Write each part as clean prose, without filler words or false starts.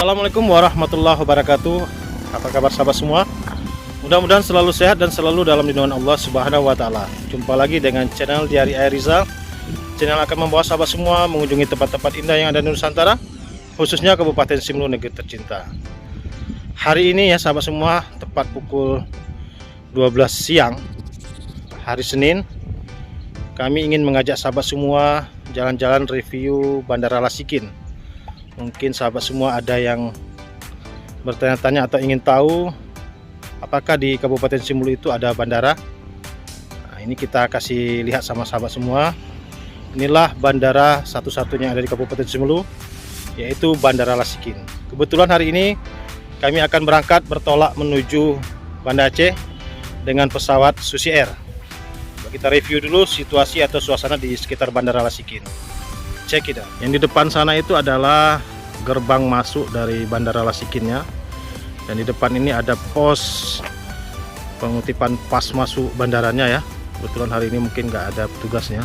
Assalamualaikum warahmatullahi wabarakatuh. Apa kabar sahabat semua? Mudah-mudahan selalu sehat dan selalu dalam lindungan Allah Subhanahu wa Ta'ala. Jumpa lagi dengan channel Diari Air Rizal. Channel akan membawa sahabat semua mengunjungi tempat-tempat indah yang ada di Nusantara, khususnya Kabupaten Simelu, negeri tercinta. Hari ini ya sahabat semua, tepat pukul 12 siang, hari Senin, kami ingin mengajak sahabat semua jalan-jalan review Bandara Lasikin. Mungkin sahabat semua ada yang bertanya-tanya atau ingin tahu apakah di Kabupaten Simelu itu ada bandara. Nah, ini kita kasih lihat sama sahabat semua. Inilah bandara satu-satunya yang ada di Kabupaten Simelu, yaitu Bandara Lasikin. Kebetulan hari ini kami akan berangkat bertolak menuju Banda Aceh dengan pesawat Susi Air. Kita review dulu situasi atau suasana di sekitar Bandara Lasikin. Check it out. Yang di depan sana itu adalah gerbang masuk dari Bandara Lasikinnya, dan di depan ini ada pos pengutipan pas masuk bandaranya ya. Kebetulan hari ini mungkin nggak ada petugasnya.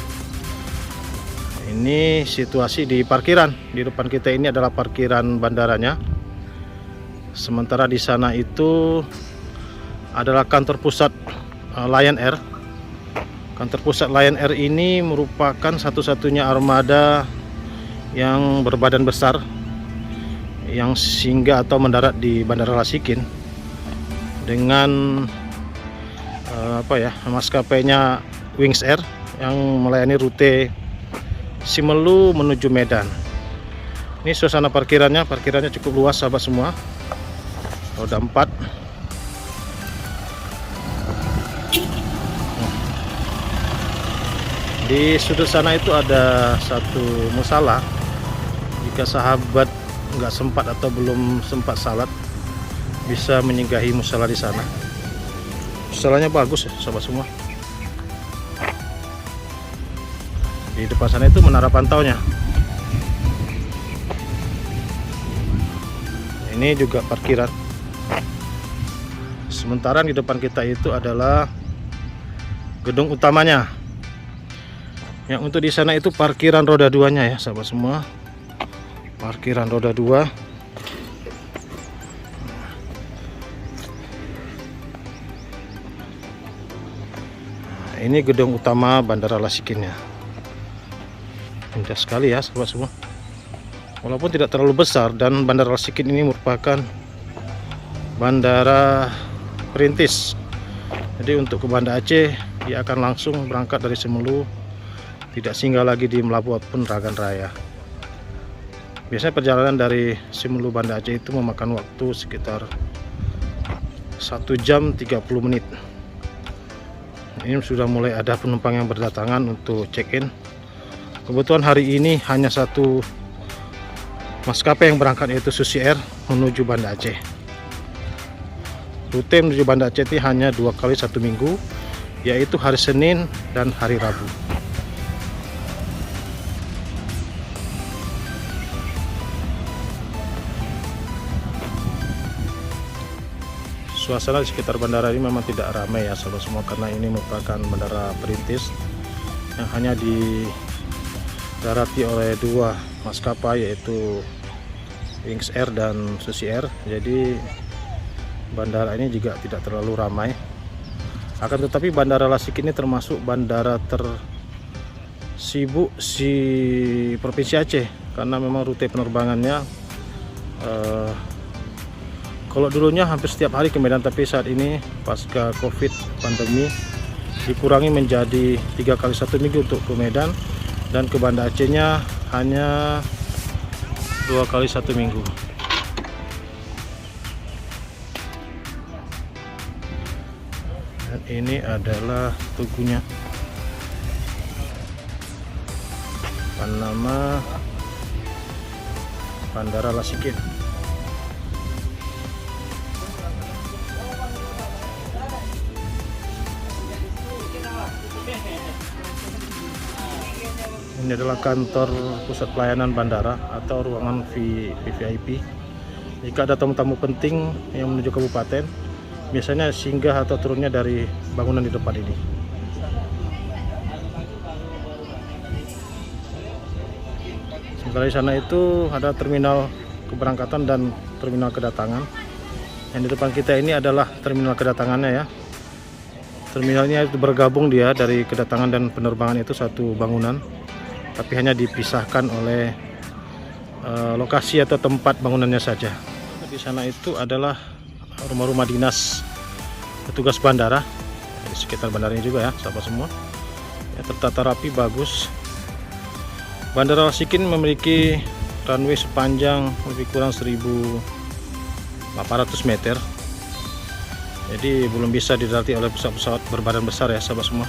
Ini situasi di parkiran. Di depan kita ini adalah parkiran bandaranya. Sementara di sana itu adalah kantor pusat Lion Air. Kantor pusat Lion Air ini merupakan satu-satunya armada yang berbadan besar yang singgah atau mendarat di Bandara Lasikin dengan maskapainya Wings Air yang melayani rute Simelu menuju Medan. Ini suasana parkirannya cukup luas sahabat semua. Roda 4. Di sudut sana itu ada satu musala. Jika sahabat nggak sempat atau belum sempat salat, bisa menyinggahi musala di sana. Musalanya bagus ya sahabat semua. Di depan sana itu menara pantaunya. Ini juga parkiran. Sementara di depan kita itu adalah gedung utamanya. Yang untuk di sana itu parkiran roda 2-nya ya sahabat semua. Parkiran roda 2. Nah, ini gedung utama Bandara Lasikinnya. Indah sekali ya sahabat semua. Walaupun tidak terlalu besar, dan Bandara Lasikin ini merupakan bandara perintis. Jadi untuk ke Banda Aceh dia akan langsung berangkat dari Simelu, tidak singgah lagi di Pelabuhan Ragan Raya. Biasanya perjalanan dari Simelu Banda Aceh itu memakan waktu sekitar 1 jam 30 menit. Ini sudah mulai ada penumpang yang berdatangan untuk check-in. Kebetulan hari ini hanya satu maskapai yang berangkat, yaitu Susi Air menuju Banda Aceh. Rute menuju Banda Aceh itu hanya 2 kali 1 minggu, yaitu hari Senin dan hari Rabu. Suasana di sekitar bandara ini memang tidak ramai ya sahabat semua, karena ini merupakan bandara perintis yang hanya didarati oleh 2 maskapai, yaitu Wings Air dan Susi Air. Jadi bandara ini juga tidak terlalu ramai. Akan tetapi Bandara Lasikin ini termasuk bandara tersibuk di Provinsi Aceh, karena memang rute penerbangannya kalau dulunya hampir setiap hari ke Medan, tapi saat ini pasca Covid pandemi dikurangi menjadi 3 kali 1 minggu untuk ke Medan, dan ke Banda Acehnya hanya 2 kali 1 minggu. Dan ini adalah tugunya. Nama Bandara Lasikin. Ini adalah kantor pusat pelayanan bandara atau ruangan VVIP. Jika ada tamu-tamu penting yang menuju kabupaten, biasanya singgah atau turunnya dari bangunan di depan ini. Sementara di sana itu ada terminal keberangkatan dan terminal kedatangan. Yang di depan kita ini adalah terminal kedatangannya ya. Terminalnya itu bergabung dia dari kedatangan dan penerbangan itu satu bangunan, tapi hanya dipisahkan oleh lokasi atau tempat bangunannya saja. Di sana itu adalah rumah-rumah dinas petugas bandara di sekitar bandaranya juga ya, sahabat semua. Ya, tertata rapi, bagus. Bandara Lasikin memiliki runway sepanjang lebih kurang 1.800 meter. Jadi belum bisa dilalui oleh pesawat-pesawat berbadan besar ya, sahabat semua.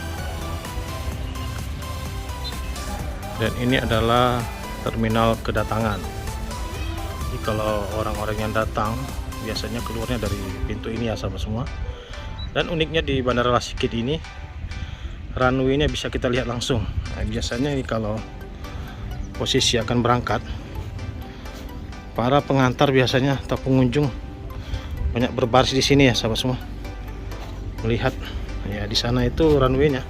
Dan ini adalah terminal kedatangan. Jadi kalau orang-orang yang datang biasanya keluarnya dari pintu ini ya, sahabat semua. Dan uniknya di Bandara Lasikin ini, runway-nya bisa kita lihat langsung. Nah, biasanya ini kalau posisi akan berangkat, para pengantar biasanya atau pengunjung banyak berbaris di sini ya, sahabat semua. Melihat ya, di sana itu runway-nya.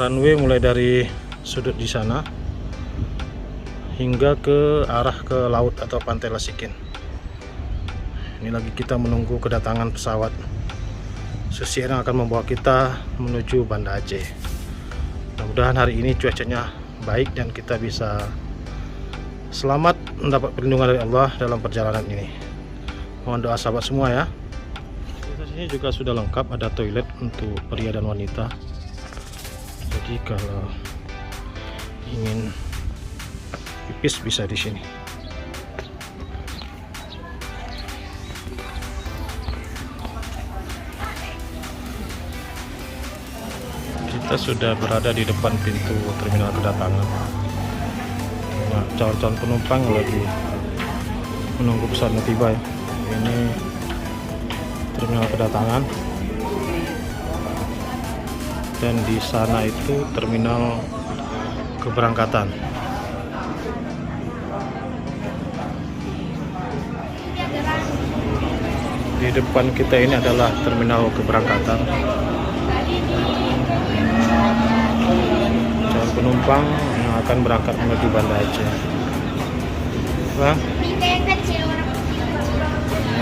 Runway mulai dari sudut di sana hingga ke arah ke laut atau pantai Lasikin. Ini lagi kita menunggu kedatangan pesawat Susi Air yang akan membawa kita menuju Banda Aceh. Mudah-mudahan hari ini cuacanya baik dan kita bisa selamat mendapat perlindungan dari Allah dalam perjalanan ini. Mohon doa sahabat semua ya. Di sini juga sudah lengkap, ada toilet untuk pria dan wanita. Jadi kalau ingin pipis bisa di sini. Kita sudah berada di depan pintu terminal kedatangan. Nah, calon-calon penumpang lagi menunggu pesawatnya tiba ya. Ini terminal kedatangan. Dan di sana itu terminal keberangkatan. Di depan kita ini adalah terminal keberangkatan. Calon penumpang yang akan berangkat menuju Banda Aceh. Nah,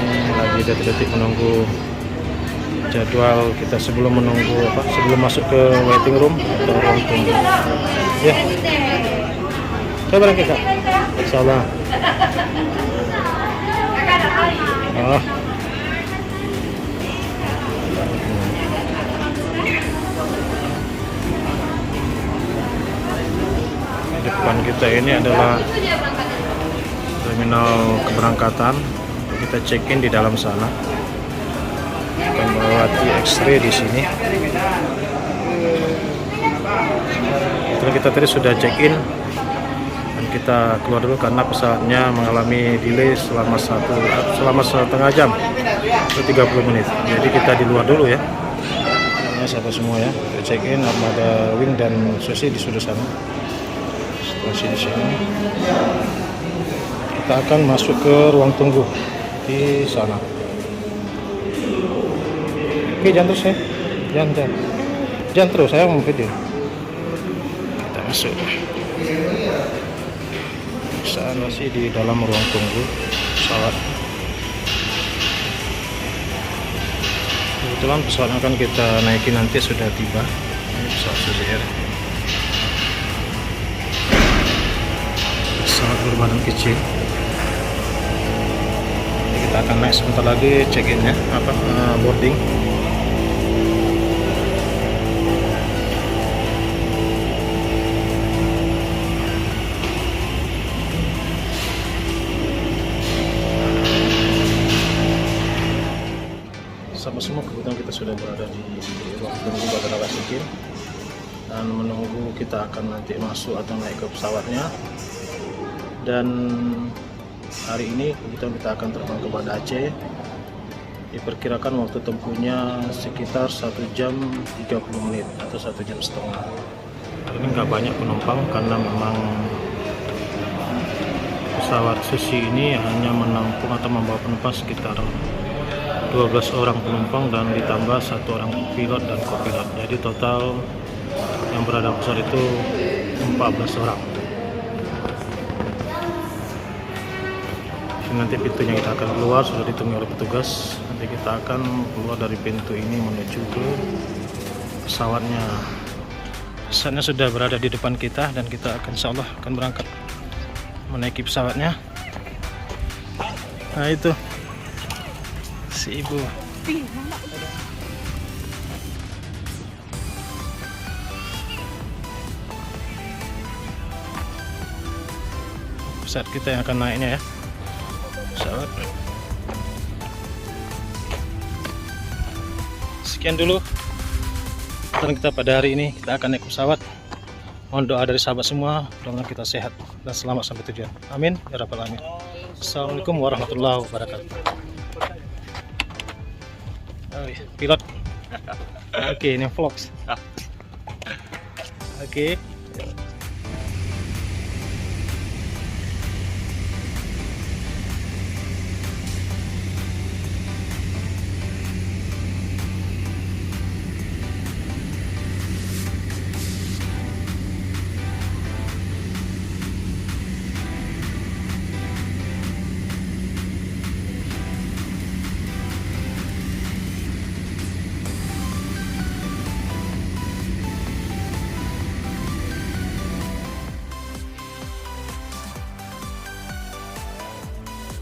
ini lagi detik-detik menunggu jadwal kita sebelum sebelum masuk ke waiting room atau ruang tunggu. Ya, saya berangkat Kak. Insyaallah. Oh. Depan kita ini adalah terminal keberangkatan. Kita check-in di dalam sana. Akan melewati X-ray di sini. Kita tadi sudah check-in dan kita keluar dulu karena pesawatnya mengalami delay selama setengah jam atau 30 menit. Jadi kita di luar dulu ya. Ini sahabat semua ya. Kita check-in armada wing dan Susi di sudut sana. Situasi di sini. Kita akan masuk ke ruang tunggu di sana. Oke, jangan terus ya. Jangan terus, saya mau video. Kita masuk. Saat masih di dalam ruang tunggu pesawat. Kebetulan pesawat yang akan kita naiki nanti sudah tiba. Ini pesawat Susi Air. Pesawat berbadan kecil. Jadi kita akan naik sebentar lagi check-in ya, boarding. Sama semua, kebetulan kita sudah berada di ruang tunggu Bandara Lasikin dan menunggu kita akan nanti masuk atau naik ke pesawatnya. Dan hari ini kebetulan kita akan terbang ke Banda Aceh. Diperkirakan waktu tempuhnya sekitar 1 jam 30 menit atau 1 jam setengah. Hari ini nggak banyak penumpang karena memang pesawat Susi ini hanya menampung atau membawa penumpang sekitar 12 orang penumpang dan ditambah 1 orang pilot dan kopilot. Jadi total yang berada di pesawat itu 14 orang. nanti pintunya kita akan keluar, sudah ditunggu oleh petugas. Nanti kita akan keluar dari pintu ini menuju ke pesawatnya. Pesawatnya sudah berada di depan kita dan kita akan insya Allah akan berangkat menaiki pesawatnya. Nah itu si ibu. Pesawat kita yang akan naiknya ya. Pesawat. Sekian dulu dan kita pada hari ini, kita akan naik pesawat. Mohon doa dari sahabat semua, mudah-mudahan kita sehat dan selamat sampai tujuan. Amin ya rabbal alamin. Assalamualaikum warahmatullahi wabarakatuh. Oh, pilot. Oke, ini vlogs. Oke.